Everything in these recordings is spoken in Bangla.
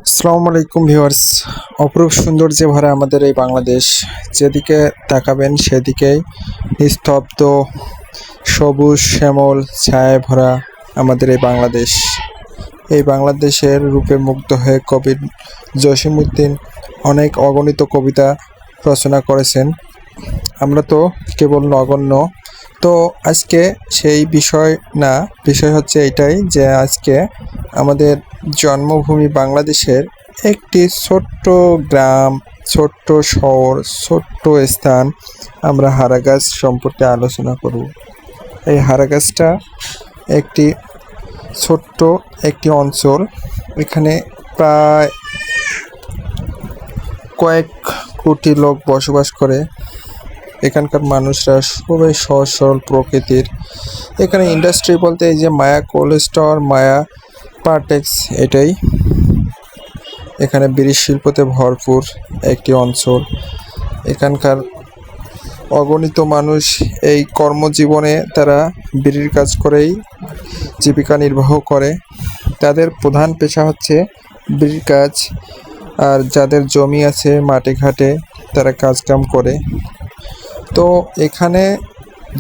আসসালামু আলাইকুম ভিউয়ার্স। অপরূপ সৌন্দর্যে ভরা আমাদের এই বাংলাদেশ, যেদিকে তাকাবেন সেদিকেই নিস্তব্ধ সবুজ শ্যামল ছায়ায় ভরা আমাদের এই বাংলাদেশ। এই বাংলাদেশের রূপে মুগ্ধ হয়ে কবি জসিমউদ্দিন অনেক অগণিত কবিতা রচনা করেছেন। আমরা তো কেবল নগণ্য। তো আজকে সেই বিষয় না, বিষয় হচ্ছে এটাই যে আজকে আমাদের জন্মভূমি বাংলাদেশের একটি ছোট্ট গ্রাম, ছোট্ট শহর, ছোট্ট স্থান আমরা হারাগাছ সম্পর্কে আলোচনা করব। এই হারাগাছটা একটি ছোট্ট একটি অঞ্চল। এখানে প্রায় কয়েক কোটি লোক বসবাস করে। এখানকার মানুষরা খুবই সহজ সরল প্রকৃতির। এখানে ইন্ডাস্ট্রি বলতে এই যে মায়া কোল্ড স্টোর, মায়া পার্টেক্স, এটাই। এখানে বিড়ি শিল্পতে ভরপুর একটি অঞ্চল। এখানকার অগণিত মানুষ এই কর্মজীবনে তারা বিড়ির কাজ করেই জীবিকা নির্বাহ করে। তাদের প্রধান পেশা হচ্ছে বিড়ির কাজ। আর যাদের জমি আছে মাঠে ঘাটে তারা কাজকাম করে। তো এখানে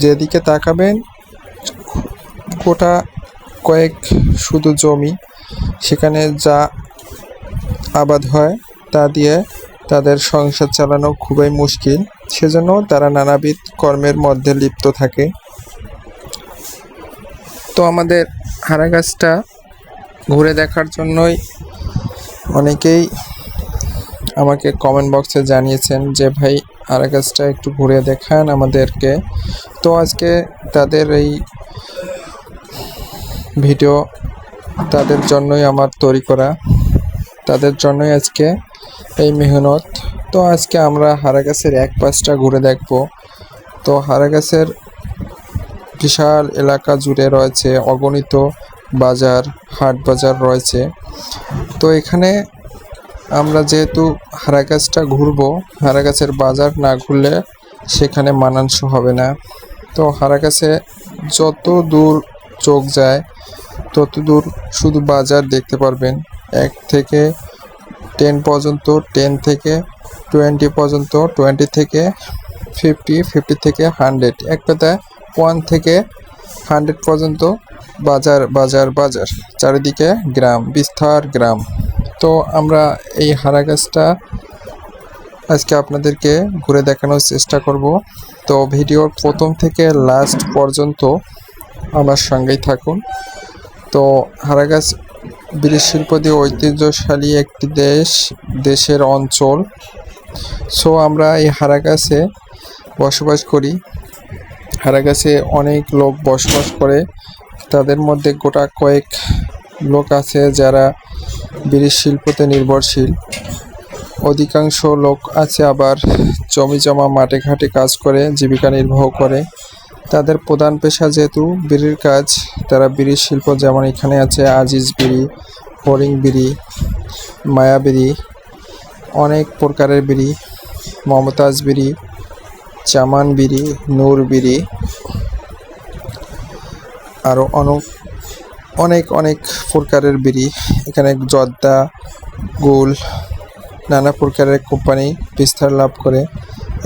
যেদিকে তাকাবেন গোটা কয়েক শুধু জমি, সেখানে যা আবাদ হয় তা দিয়ে তাদের সংসার চালানো খুবই মুশকিল। সেজন্য তারা নানাবিধ কর্মের মধ্যে লিপ্ত থাকে। তো আমাদের হারাগাছটা ঘুরে দেখার জন্যই অনেকেই আমাকে কমেন্ট বক্সে জানিয়েছেন যে ভাই হারাগাছটা একটু ঘুরে দেখান আমাদেরকে। তো আজকে তাদের এই ভিডিও তাদের জন্যই আমার তৈরি করা, তাদের জন্যই আজকে এই মেহনত। তো আজকে আমরা হারাগাছের এক পাশটা ঘুরে দেখব। তো হারাগাছের বিশাল এলাকা জুড়ে রয়েছে অগণিত বাজার, হাট বাজার রয়েছে। তো এখানে আমরা যেহেতু হারাগাছটা ঘুরবো, হারাগাছের বাজার না ঘুরলে সেখানে মানানসই হবে না। তো হারাগাছে যত দূর চোখ যায় তত দূর শুধু বাজার দেখতে পারবেন। 1 থেকে 10 পর্যন্ত, 10 থেকে 20 পর্যন্ত, 20 থেকে 50, 50 থেকে 100, এক কথায় 1 থেকে 100 পর্যন্ত বাজার বাজার বাজার। চারিদিকে গ্রাম, বিস্তার গ্রাম। তো আমরা এই হারাগাছটা আজকে আপনাদেরকে ঘুরে দেখানোর চেষ্টা করব। তো ভিডিওর প্রথম থেকে লাস্ট পর্যন্ত আমার সঙ্গেই থাকুন। তো হারাগাছ বিড়ি শিল্প দিয়ে ঐতিহ্যশালী একটি দেশের অঞ্চল। সো আমরা এই হারাগাছে বসবাস করি। হারাগাছে অনেক লোক বসবাস করে। তাদের মধ্যে গোটা কয়েক লোক আছে যারা বিড়ি শিল্পতে নির্ভরশীল। অধিকাংশ লোক আছে আবার জমি জমা মাঠে ঘাটে কাজ করে জীবিকা নির্বাহ করে। তাদের প্রধান পেশা যেহেতু বিড়ির কাজ, তারা বিড়ি শিল্প, যেমন এখানে আছে আজিজ বিড়ি, ফরিং বিড়ি, মায়া বিড়ি, অনেক প্রকারের বিড়ি, মমতাজ বিড়ি, চামান বিড়ি, নূর বিড়ি, আরও অনেক অনেক প্রকারের বিড়ি। এখানে জর্দা, গুল, নানা প্রকারের কোম্পানি বিস্তার লাভ করে।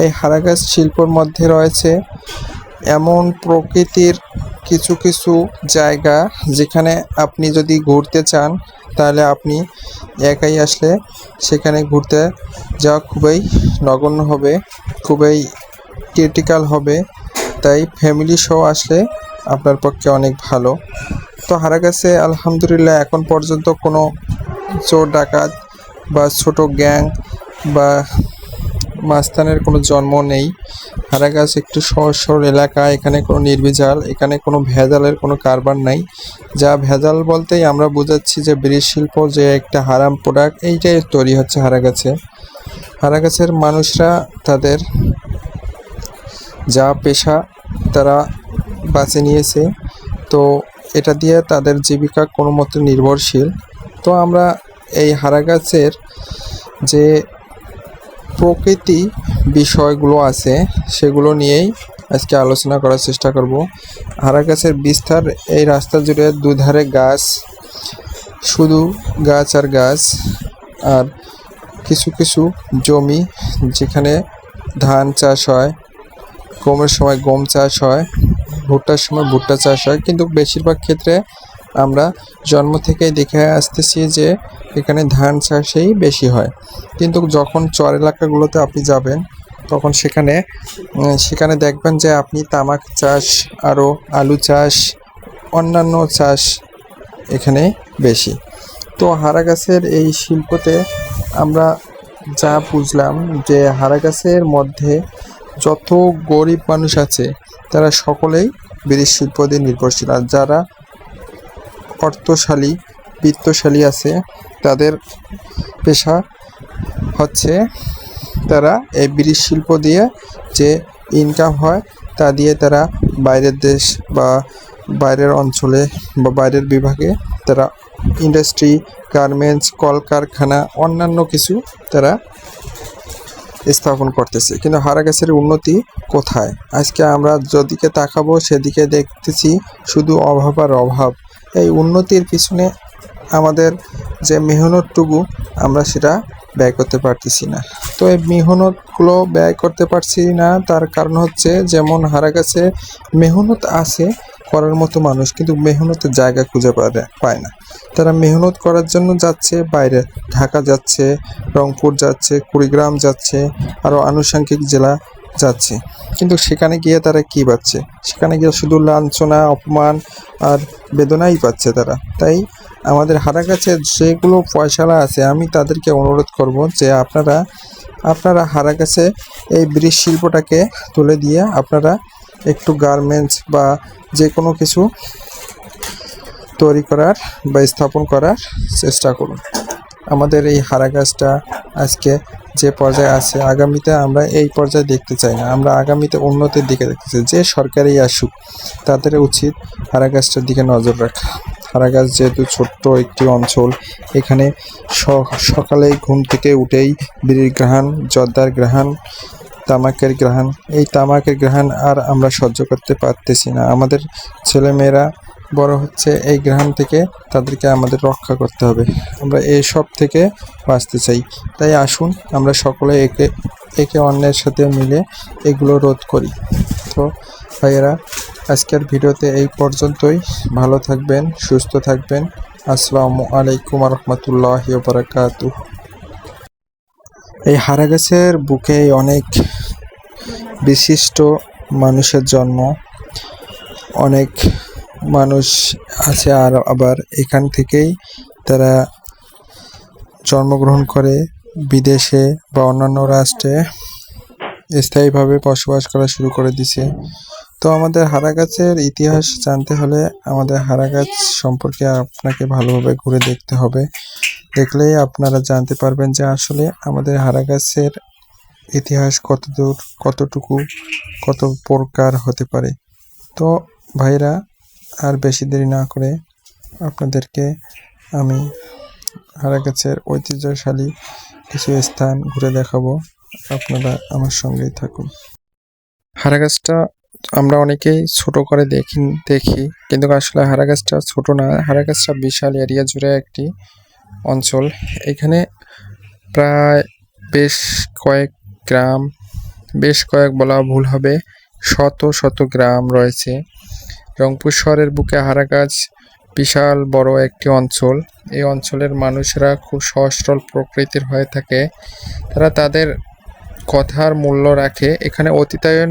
এই হারাগাছ শিল্পর মধ্যে রয়েছে এমন প্রকৃতির কিছু কিছু জায়গা যেখানে আপনি যদি ঘুরতে চান তাহলে আপনি একাই আসলে সেখানে ঘুরতে যাওয়া খুবই নগণ্য হবে, খুবই ক্রিটিক্যাল হবে। তাই ফ্যামিলি সহ আসলে আপনার পক্ষে অনেক ভালো। তো হারাগাছে আলহামদুলিল্লাহ এখন পর্যন্ত কোনো চোর ডাকাত বা ছোট গ্যাং বা মাস্তানের কোনো জন্ম নেই। হারাগাছ একটু সহজ সরল এলাকা। এখানে কোনো নির্ভেজাল, এখানে কোনো ভেজালের কোনো কারবার নাই। যা ভেজাল বলতেই আমরা বোঝাচ্ছি যে বিড়ি শিল্প যে একটা হারাম প্রোডাক্ট, এইটাই তৈরি হচ্ছে হারাগাছে। হারাগাছের মানুষরা তাদের যা পেশা তারা বাছে নিয়েছে। তো এটা দিয়ে তাদের জীবিকা কোনো মতো নির্ভরশীল। তো আমরা এই হারাগাছের যে প্রকৃতি বিষয়গুলো আছে সেগুলো নিয়েই আজকে আলোচনা করার চেষ্টা করব। হারাগাছের বিস্তার, এই রাস্তা জুড়ে দুধারে গাছ, শুধু গাছ আর গাছ। আর কিছু কিছু জমি যেখানে ধান চাষ হয়, গমের সময় গম চাষ হয়, ভুট্টার সময় ভুট্টা চাষ হয়, কিন্তু বেশিরভাগ ক্ষেত্রে আমরা জন্ম থেকেই দেখে আসতেছি যে এখানে ধান চাষই বেশি হয়। কিন্তু যখন চর এলাকাগুলোতে আপনি যাবেন তখন সেখানে দেখবেন যে আপনি তামাক চাষ, আরও আলু চাষ, অন্যান্য চাষ এখানে বেশি। তো হারাগাছের এই শিল্পতে আমরা যা বুঝলাম যে হারাগাছের মধ্যে যত গরিব মানুষ আছে তারা সকলেই বিড়ি শিল্প দিয়ে নির্ভরশীল। আর যারা অর্থশালী বিত্তশালী আছে তাদের পেশা হচ্ছে তারা এই বিড়ি শিল্প দিয়ে যে ইনকাম হয় তা দিয়ে তারা বাইরের দেশ বা বাইরের অঞ্চলে বা বাইরের বিভাগে তারা ইন্ডাস্ট্রি, গার্মেন্টস, কলকারখানা, অন্যান্য কিছু তারা স্থাপন করতেছে। কিন্তু হারাগাছের উন্নতি কোথায়? আজকে আমরা যেদিকে তাকাবো সেদিকে দেখতেছি শুধু অভাব আর অভাব। এই উন্নতির পিছনে আমাদের যে মেহনতটুকু আমরা সেটা ব্যয় করতে পারতেছি না। তো এই মেহনতগুলো ব্যয় করতে পারছি না, তার কারণ হচ্ছে যেমন হারাগাছে মেহনত আছে করার মতো মানুষ, কিন্তু মেহনতের জায়গা খুঁজে পায় না। তারা মেহনত করার জন্য যাচ্ছে বাইরে, ঢাকা যাচ্ছে, রংপুর যাচ্ছে, কুড়িগ্রাম যাচ্ছে, আরও আনুষঙ্গিক জেলা যাচ্ছে, কিন্তু সেখানে গিয়ে তারা কী পাচ্ছে? সেখানে গিয়ে শুধু লাঞ্ছনা, অপমান আর বেদনাই পাচ্ছে তারা। তাই আমাদের হারাগাছের যেগুলো পয়সালা আছে আমি তাদেরকে অনুরোধ করব যে আপনারা হারাগাছে এই ব্রিজ শিল্পটাকে তুলে দিয়ে আপনারা একটু গার্মেন্টস বা যে কোনো কিছু তৈরি করার বা স্থাপন করার চেষ্টা করুন। আমাদের এই হারাগাছটা আজকে যে পর্যায়ে আছে, আগামীতে আমরা এই পর্যায়ে দেখতে চাই না। আমরা আগামীতে উন্নতির দিকে দেখতে চাই। যে সরকারই আসুক তাদের উচিত হারাগাছটার দিকে নজর রাখা। হারাগাছ যেহেতু ছোট্ট একটি অঞ্চল, এখানে সকালে ঘুম থেকে উঠেই বিড়ির ঘ্রাণ, জর্দার ঘ্রাণ, তামাকের ঘ্রাণ, এই তামাকের ঘ্রাণ আর আমরা সহ্য করতে পারতেছি না। আমাদের ছেলেমেয়েরা বড় হচ্ছে এই ঘ্রাণ থেকে, তাদেরকে আমাদের রক্ষা করতে হবে। আমরা এইসব থেকে বাঁচতে চাই। তাই আসুন আমরা সকলে একে অন্যের সাথে মিলে এগুলো রোধ করি। তো ভাইয়েরা, আজকের ভিডিওতে এই পর্যন্তই। ভালো থাকবেন, সুস্থ থাকবেন। আসসালামু আলাইকুম রহমতুল্লাহি ওয়া বারাকাতুহু। এই হারাগাছের বুকে অনেক বিশিষ্ট মানুষের জন্ম, অনেক মানুষ আছে, আর আবার এখান থেকেই তারা জন্মগ্রহণ করে বিদেশে বা অন্যান্য রাষ্ট্রে স্থায়ীভাবে বসবাস করা শুরু করে দিছে। তো আমাদের হারাগাছের ইতিহাস জানতে হলে আমাদের হারাগাছ সম্পর্কে আপনাকে ভালোভাবে ঘুরে দেখতে হবে। দেখলেই আপনারা জানতে পারবেন যে আসলে আমাদের হারাগাছের ইতিহাস কতদূর, কতটুকু, কত প্রকার হতে পারে। তো ভাইরা, আর বেশি দেরি না করে আপনাদেরকে আমি হারাগাছের ঐতিহ্যশালী কিছু স্থান ঘুরে দেখাবো। আপনারা আমার সঙ্গেই থাকুন। হারাগাছটা আমরা অনেকেই ছোট করে দেখি, কিন্তু আসলে হারাগাছটা ছোট না। হারাগাছটা বিশাল এরিয়া জুড়ে একটি অঞ্চল। এখানে প্রায় বেশ কয়েক বলা ভুল হবে, শত শত গ্রাম রয়েছে। রংপুর শহরের বুকে হারাগাছ বিশাল বড় একটি অঞ্চল। এই অঞ্চলের মানুষরা খুব সহজ সরল প্রকৃতির হয়ে থাকে। তারা তাদের কথার মূল্য রাখে। এখানে অতিথায়ন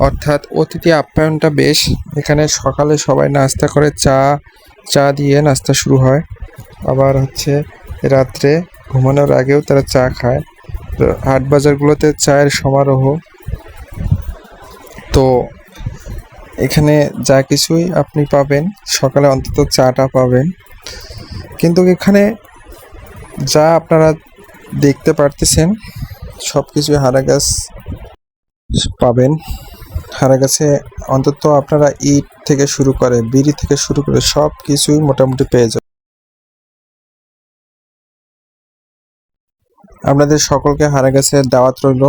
অর্থাৎ অতিথি আপ্যায়নটা বেশ। এখানে সকালে সবাই নাস্তা করে, চা দিয়ে নাস্তা শুরু হয়। আবার হচ্ছে রাত্রে ঘুমানোর আগেও তারা চা খায়। হাট বাজারগুলোতে চায়ের সমারোহ। তো এখানে যা কিছুই আপনি পাবেন, সকালে অন্তত চাটা পাবেন। কিন্তু এখানে যা আপনারা দেখতে পারতেছেন সব কিছুই হারাগাছ পাবেন। হারাগাছে অন্তত আপনারা ইট থেকে শুরু করে, বিড়ি থেকে শুরু করে সব কিছুই মোটামুটি পেয়ে যাবেন। আপনাদের সকলকে হারাগাছের দাওয়াত রইল।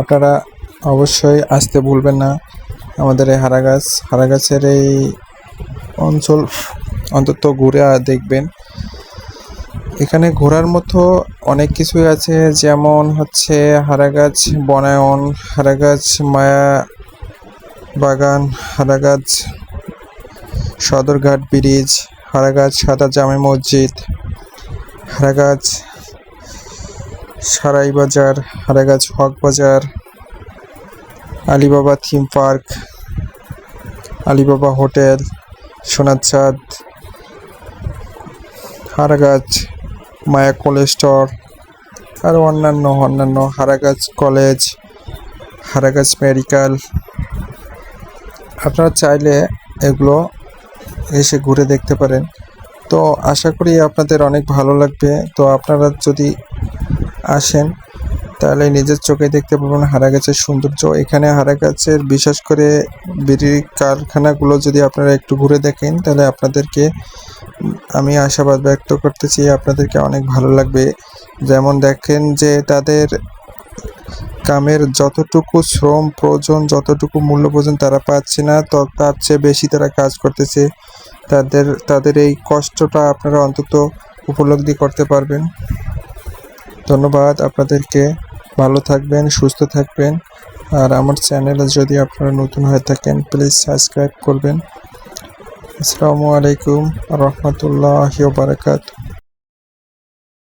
আপনারা অবশ্যই আসতে ভুলবেন না আমাদের এই হারাগাছের এই অঞ্চল অন্তত ঘুরে দেখবেন। এখানে ঘোরার মতো অনেক কিছুই আছে, যেমন হচ্ছে হারাগাছ বনায়ন, হারাগাছ মায়া বাগান, হারাগাছ সদরঘাট ব্রিজ, হারাগাছ সাদা জামে মসজিদ, হারাগাছ সারাই বাজার, হারাগাছ হক বাজার, Alibaba theme park, Alibaba hotel, সোনার চাঁদ, হারাগাছ মায়া কোল্ড স্টোর, আর অন্যান্য হারাগাছ কলেজ, হারাগাছ মেডিকেল। আপনারা চাইলে এগুলো এসে ঘুরে দেখতে পারেন। তো আশা করি আপনাদের অনেক ভালো লাগবে। তো আপনারা যদি আসেন তাহলে নিজের চোখে দেখতে পাবেন হারাগাছের সৌন্দর্য। এখানে হারাগাছের বিশেষ করে বিড়ির কারখানাগুলো যদি আপনারা একটু ঘুরে দেখেন তাহলে আপনাদেরকে আমি আশাবাদ ব্যক্ত করতেছি আপনাদেরকে অনেক ভালো লাগবে। যেমন দেখেন যে তাদের কামের যতটুকু শ্রম প্রয়োজন, যতটুকু মূল্য প্রয়োজন তারা পাচ্ছে না, তো তার চেয়ে বেশি তারা কাজ করতেছে। তাদের এই কষ্টটা আপনারা অন্তত উপলব্ধি করতে পারবেন। ধন্যবাদ আপনাদেরকে। ভালো থাকবেন, সুস্থ থাকবেন। আর আমার চ্যানেলে যদি আপনারা নতুন হয়ে থাকেন প্লিজ সাবস্ক্রাইব করবেন। আসসালামু আলাইকুম রহমতুল্লাহি ওয়া বারাকাতুহু।